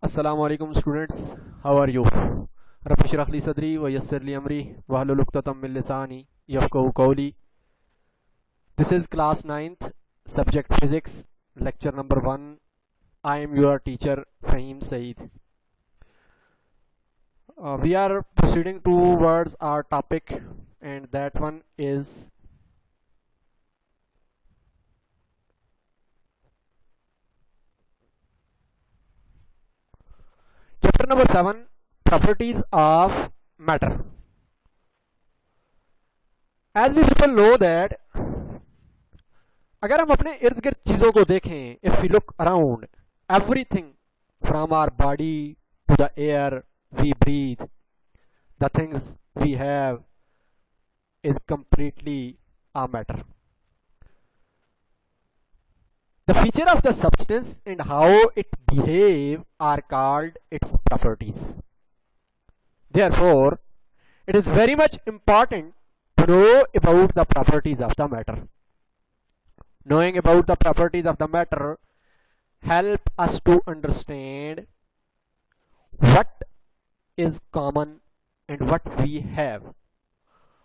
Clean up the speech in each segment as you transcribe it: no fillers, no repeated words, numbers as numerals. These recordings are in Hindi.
Assalamualaikum students, how are you? Rabbi shrah li sadri wa yassir li amri wahlul uqdatam min lisani yafqahu qawli. This is class 9th, subject physics, lecture number 1. I am your teacher Fahim Saeed. We are proceeding towards our topic, and that one is chapter number 7, properties of matter. As we people know that अगर हम अपने इर्द गिर्द चीजों को देखें, if we look around, everything from our body to the air we breathe, the things we have is completely a matter. The feature of the substance and how it behave are called its properties. Therefore, it is very much important to know about the properties of the matter. Knowing about the properties of the matter help us to understand what is common and what we have.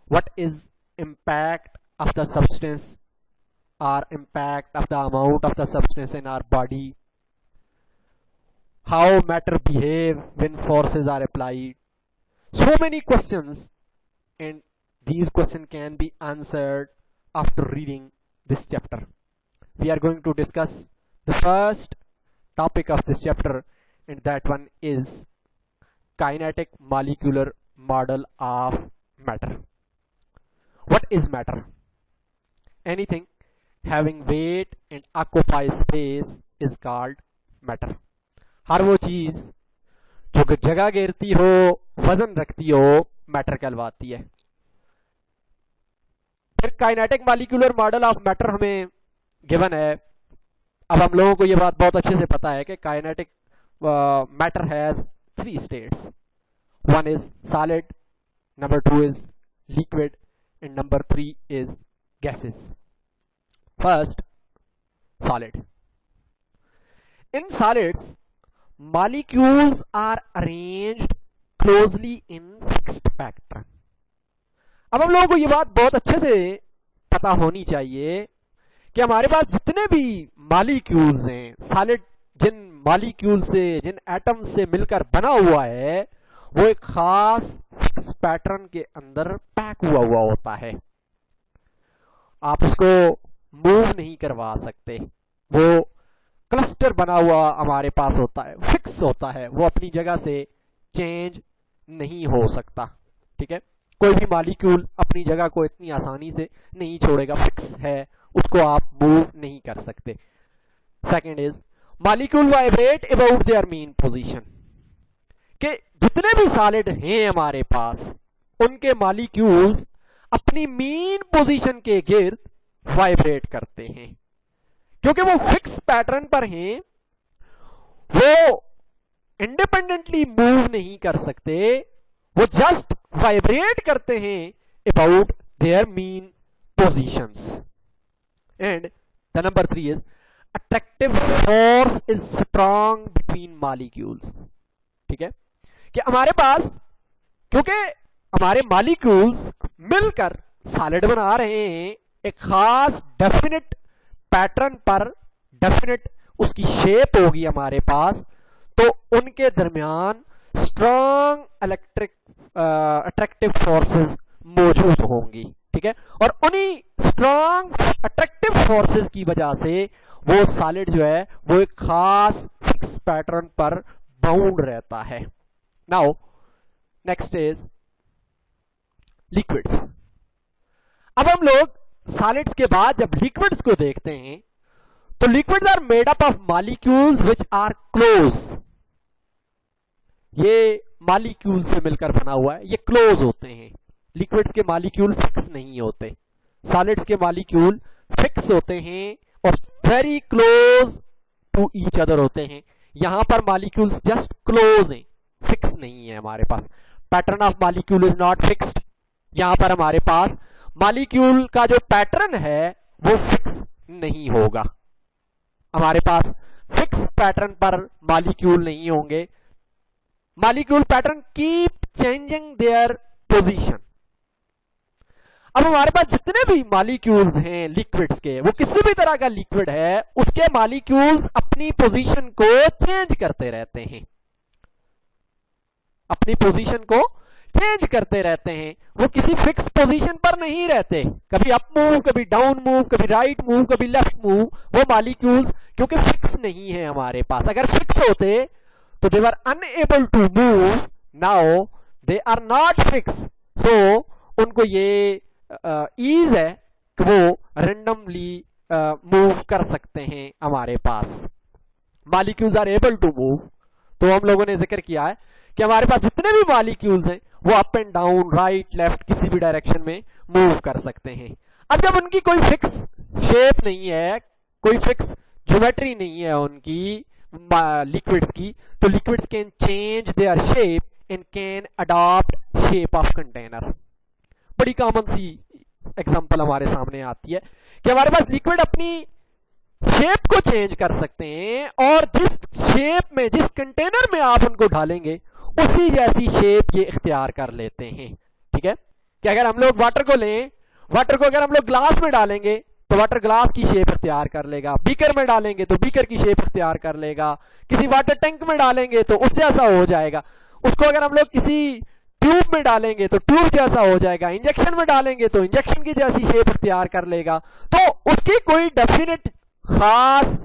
What is impact of the substance or impact of the amount of the substance in our body. How matter behave when forces are applied. So many questions, and these questions can be answered after reading this chapter. We are going to discuss the first topic of this chapter, and that one is kinetic molecular model of matter. What is matter? Anything having weight and occupy space is called matter. हर वो चीज जो जगह घेरती हो, वजन रखती हो, मैटर कहलाती है. फिर kinetic molecular model of matter हमें गिवन है. अब हम लोगों को ये बात बहुत अच्छे से पता है कि kinetic matter has 3 states. One is solid, number 2 is liquid, and number 3 is gases. First, solid. In solids, molecules are arranged closely in fixed pattern. अब हम लोगों को ये बात बहुत अच्छे से पता होनी चाहिए कि हमारे पास जितने भी मॉलिक्यूल्स हैं, सॉलिड जिन मॉलिक्यूल से, जिन एटम से मिलकर बना हुआ है, वो एक खास फिक्स पैटर्न के अंदर पैक हुआ होता है. आप उसको मूव नहीं करवा सकते. वो क्लस्टर बना हुआ हमारे पास होता है, फिक्स होता है, वो अपनी जगह से चेंज नहीं हो सकता. ठीक है, कोई भी मॉलिक्यूल अपनी जगह को इतनी आसानी से नहीं छोड़ेगा, फिक्स है, उसको आप मूव नहीं कर सकते. Second is molecule vibrate about their mean position. कि जितने भी सॉलिड हैं हमारे पास, उनके मॉलिक्यूल्स अपनी मीन पोजीशन के गिर्द वाइब्रेट करते हैं. क्योंकि वो फिक्स पैटर्न पर हैं, वो इंडिपेंडेंटली मूव नहीं कर सकते, वो जस्ट वाइब्रेट करते हैं about their mean positions. And the number 3 is attractive force is strong between molecules. ठीक है, कि हमारे पास, क्योंकि हमारे मॉलिक्यूल्स मिलकर सॉलिड बना रहे हैं, एक खास डेफिनेट पैटर्न पर, डेफिनेट उसकी शेप होगी हमारे पास, तो उनके दरमियान स्ट्रांग इलेक्ट्रिक अट्रैक्टिव फोर्सेस मौजूद होंगी. ठीक है, और उन्हीं स्ट्रांग अट्रैक्टिव फोर्सेस की वजह से वो सॉलिड जो है वो एक खास फिक्स पैटर्न पर बाउंड रहता है. Now next is liquids. अब हम लोग सॉलिड्स के बाद जब लिक्विड्स को देखते हैं, तो liquids are made up of molecules which are close. ये मॉलिक्यूल से मिलकर बना हुआ है, ये क्लोज होते हैं. लिक्विड्स के मॉलिक्यूल फिक्स नहीं होते, सॉलिड्स के मॉलिक्यूल फिक्स होते हैं और very close to each other होते हैं. यहां पर मॉलिक्यूल्स जस्ट क्लोज हैं, फिक्स नहीं है हमारे पास. Pattern of molecule is not fixed. यहां पर हमारे पास मॉलिक्यूल का जो पैटर्न है वो फिक्स नहीं होगा. हमारे पास फिक्स पैटर्न पर मॉलिक्यूल नहीं होंगे, molecule pattern keep changing their position. अब हमारे पास जितने भी मॉलिक्यूल्स हैं लिक्विड्स के, वो किसी भी तरह का लिक्विड है, उसके मॉलिक्यूल्स अपनी पोजीशन को चेंज करते रहते हैं, अपनी पोजीशन को चेंज करते रहते हैं। वो किसी फिक्स पोजीशन पर नहीं रहते, कभी अप मूव, कभी डाउन मूव, कभी राइट मूव, कभी लेफ्ट मूव। वो मॉलिक्यूल्स क्योंकि फिक्स नहीं है हमारे पास, अगर फिक्स होते तो they were unable to move, now they are not fix, so उनको ये ईज है कि वो रेंडमली मूव कर सकते हैं हमारे पास। Molecules are able to move, तो हम लोगों ने जिक्र किया है कि हमारे पास जितने भी मॉलिक्यूल्स हैं वो up and down, right, left, किसी भी डायरेक्शन में मूव कर सकते हैं। अब जब उनकी कोई फिक्स शेप नहीं है, कोई फिक्स ज्योमेट्री नहीं है उनकी लिक्विड्स की, तो liquids can change their shape and can adopt shape of container. बड़ी कॉमन सी एग्जांपल हमारे सामने आती है कि हमारे पास लिक्विड अपनी शेप को चेंज कर सकते हैं, और जिस शेप में, जिस कंटेनर में आप उनको डालेंगे उसी जैसी शेप ये इख्तियार कर लेते हैं। ठीक है, कि अगर हम लोग वाटर को लें, वाटर को अगर हम लोग ग्लास में डालेंगे तो वाटर ग्लास की शेप इख्तियार कर लेगा, बीकर में डालेंगे तो बीकर की शेप इख्तियार कर लेगा, किसी वाटर टैंक में डालेंगे तो उस जैसा हो जाएगा, उसको अगर हम लोग किसी ट्यूब में डालेंगे तो ट्यूब जैसा हो जाएगा, इंजेक्शन में डालेंगे तो इंजेक्शन की जैसी शेप इख्तियार कर लेगा। तो उसकी कोई डेफिनेट खास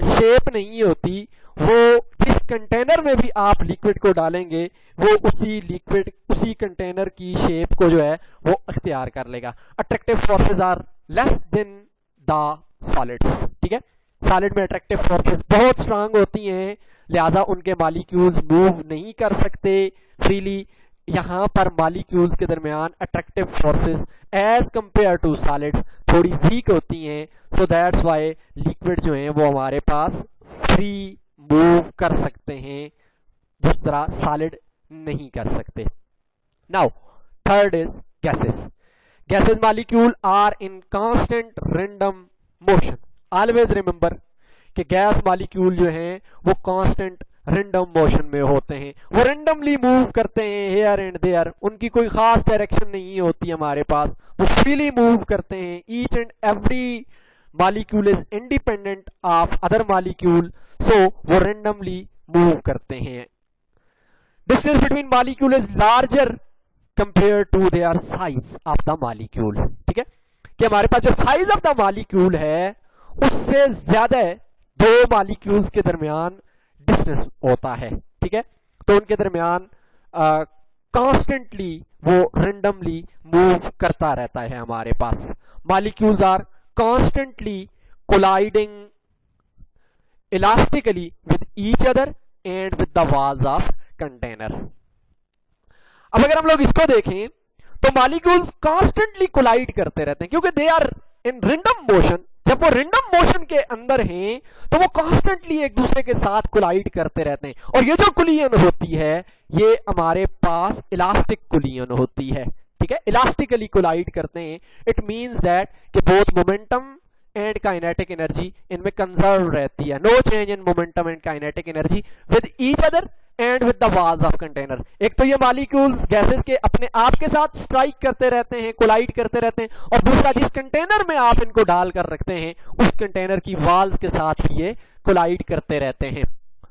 शेप नहीं होती, वो जिस कंटेनर में भी आप लिक्विड को डालेंगे वो उसी लिक्विड, उसी कंटेनर की शेप को जो है वो इख्तियार कर लेगा। Attractive forces are less than the solids. ठीक है, सॉलिड में अट्रैक्टिव फोर्सेस बहुत स्ट्रांग होती हैं, लिहाजा उनके मॉलिक्यूल्स मूव नहीं कर सकते फ्रीली। यहां पर मॉलिक्यूल्स के दरमियान attractive forces as compare to solids थोड़ी वीक होती हैं, सो दैट्स व्हाई लिक्विड जो है वो हमारे पास फ्री मूव कर सकते हैं, जिस तरह सॉलिड नहीं कर सकते। Now third is gases. Gases molecule are in constant random motion. Always remember कि गैस मॉलिक्यूल जो हैं वो कांस्टेंट रैंडम मोशन में होते हैं, वो रैंडमली मूव करते हैं हियर एंड देयर, उनकी कोई खास डायरेक्शन नहीं होती हमारे पास, वो फ्रीली मूव करते हैं। Each and every molecule is independent of other molecule, so वो रैंडमली मूव करते हैं। Distance between molecule is larger compare to their size of the molecule. ठीक है, कि हमारे पास जो साइज ऑफ द मॉलिक्यूल है उससे ज्यादा दो मॉलिक्यूल्स के दरमियान डिस्टेंस होता है। ठीक है, तो उनके दरमियान कॉन्स्टेंटली वो रेंडमली मूव करता रहता है हमारे पास। Molecules are constantly colliding elastically with each other and with the walls of container. अब अगर हम लोग इसको देखें तो मॉलिक्यूल्स कॉन्स्टेंटली कोलाइड करते रहते हैं क्योंकि they are in random motion. जब वो रेंडम मोशन के अंदर हैं तो वो कॉन्स्टेंटली एक दूसरे के साथ कोलाइड करते रहते हैं, और ये जो कोलिजन होती है ये हमारे पास इलास्टिक कोलिजन होती है। ठीक है, इलास्टिकली कोलाइड करते हैं। इट मींस दैट कि both momentum and kinetic energy इनमें कंजर्व रहती है। No change in momentum and kinetic energy with each other and with the walls of container. एक तो ये मॉलिक्यूल्स गैसेस के अपने आप के साथ स्ट्राइक करते रहते हैं, कोलाइड करते रहते हैं, और दूसरा जिस कंटेनर में आप इनको डाल कर रखते हैं उस कंटेनर की वॉल्स के साथ भी ये कोलाइड करते रहते हैं।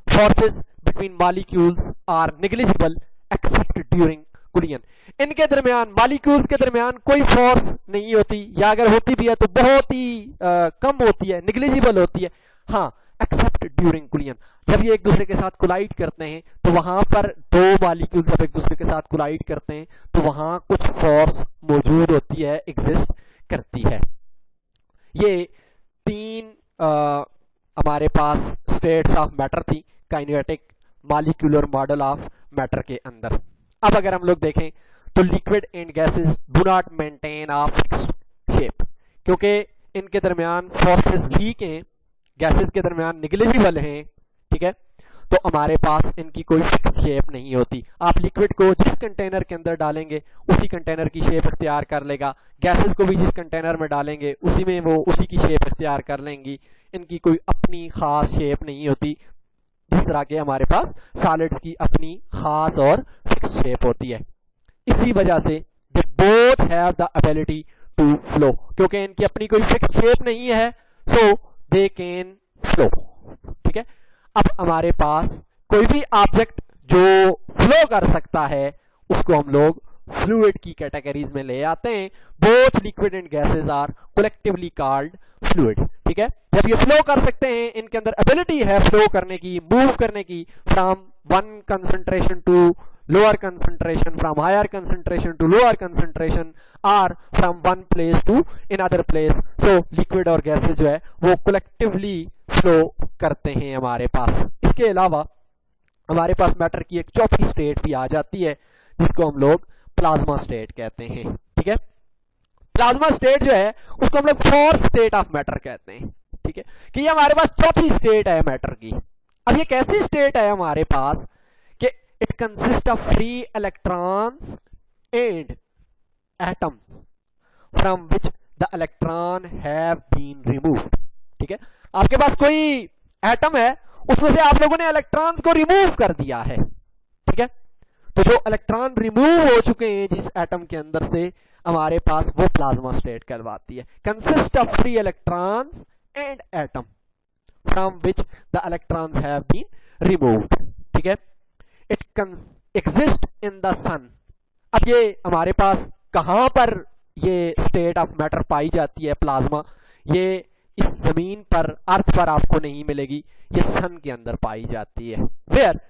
Forces between molecules are negligible except during collision. इनके दरमियान, मॉलिक्यूल्स के दरमियान कोई फोर्स नहीं होती, या अगर होती भी है तो बहुत ही कम होती है, नेग्लिजिबल होती है। हाँ, एक्सेप्ट ड्यूरिंग कोलिजन। जब ये एक दूसरे के साथ कोलाइड करते हैं तो वहां पर दो मॉलिक्यूल जब एक दूसरे के साथ कोलाइड करते हैं तो वहां कुछ फोर्स मौजूद होती है, एग्जिस्ट करती है। ये तीन हमारे पास स्टेट्स ऑफ मैटर थी kinetic molecular model of matter के अंदर। अब अगर हम लोग देखें तो liquid and gases do not maintain a fixed shape, क्योंकि इनके दरमियान फोर्सेस वीक हैं, गैसेस के दरमियान नेग्लिजिबल हैं। ठीक है, तो हमारे पास इनकी कोई फिक्स शेप नहीं होती। आप लिक्विड को जिस कंटेनर के अंदर डालेंगे उसी कंटेनर की शेप इख्तियार कर लेगा, गैसेस को भी जिस कंटेनर में डालेंगे उसी में वो उसी की शेप इख्तियार कर लेंगी। इनकी कोई अपनी खास शेप नहीं होती, जिस तरह के हमारे पास सॉलिड्स की अपनी खास और फिक्स शेप होती है। इसी वजह से they both have the ability to flow, क्योंकि इनकी अपनी कोई फिक्स शेप नहीं है, सो दे कैन फ्लो। ठीक है, अब हमारे पास कोई भी ऑब्जेक्ट जो फ्लो कर सकता है उसको हम लोग फ्लूइड की कैटेगरीज में ले आते हैं। Both liquid and gases are collectively called fluid. ठीक है, जब ये फ्लो कर सकते हैं, इनके अंदर एबिलिटी है फ्लो करने की, मूव करने की from one concentration to lower concentration, from higher concentration to lower concentration, और from one place to in other place. So liquid और गैसेस जो है वो कलेक्टिवली फ्लो करते हैं हमारे पास। इसके अलावा हमारे पास मैटर की एक चौथी स्टेट भी आ जाती है जिसको हम लोग प्लाज्मा स्टेट कहते हैं। ठीक है, प्लाज्मा स्टेट जो है उसको हम लोग फोर्थ स्टेट ऑफ मैटर कहते हैं। ठीक है, कि ये हमारे पास चौथी स्टेट है मैटर की। अब ये कैसी स्टेट है हमारे पास कि it consist of free electrons and atoms from which the electron have been removed. ठीक है, आपके पास कोई एटम है, उसमें से आप लोगों ने इलेक्ट्रॉन्स को रिमूव कर दिया है। ठीक है, तो जो इलेक्ट्रॉन रिमूव हो चुके हैं जिस एटम के अंदर से, हमारे पास वो प्लाज्मा स्टेट कहलाती है। Consist of free electrons and atom from which the electrons have been removed. ठीक है, it exist in the sun. अब ये हमारे पास कहां पर ये स्टेट ऑफ मैटर पाई जाती है प्लाज्मा? ये इस जमीन पर, अर्थ पर आपको नहीं मिलेगी, ये सन के अंदर पाई जाती है। Where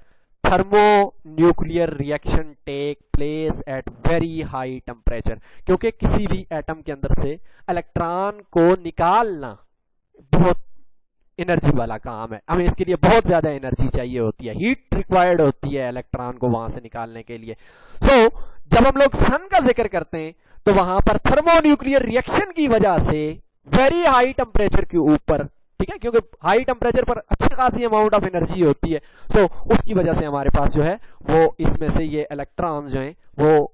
thermonuclear reaction take place at very high temperature, क्योंकि किसी भी एटम के अंदर से इलेक्ट्रॉन को निकालना बहुत एनर्जी वाला काम है। हमें इसके लिए बहुत ज्यादा एनर्जी चाहिए होती है, हीट रिक्वायर्ड होती है इलेक्ट्रॉन को वहां से निकालने के लिए। सो जब हम लोग सन का जिक्र करते हैं तो वहां पर थर्मोन्यूक्लियर रिएक्शन की वजह से वेरी हाई टेम्परेचर के ऊपर, ठीक है, क्योंकि हाई टेम्परेचर पर अच्छी खासी अमाउंट ऑफ एनर्जी होती है, सो उसकी वजह से हमारे पास जो है वो इसमें से ये इलेक्ट्रॉन्स जो हैं वो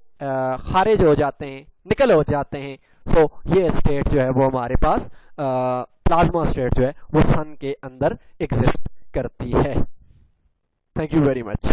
खारिज हो जाते हैं, निकल हो जाते हैं। सो ये स्टेट जो है वो हमारे पास प्लाज्मा स्टेट जो है वो सन के अंदर एग्जिस्ट करती है। Thank you very much.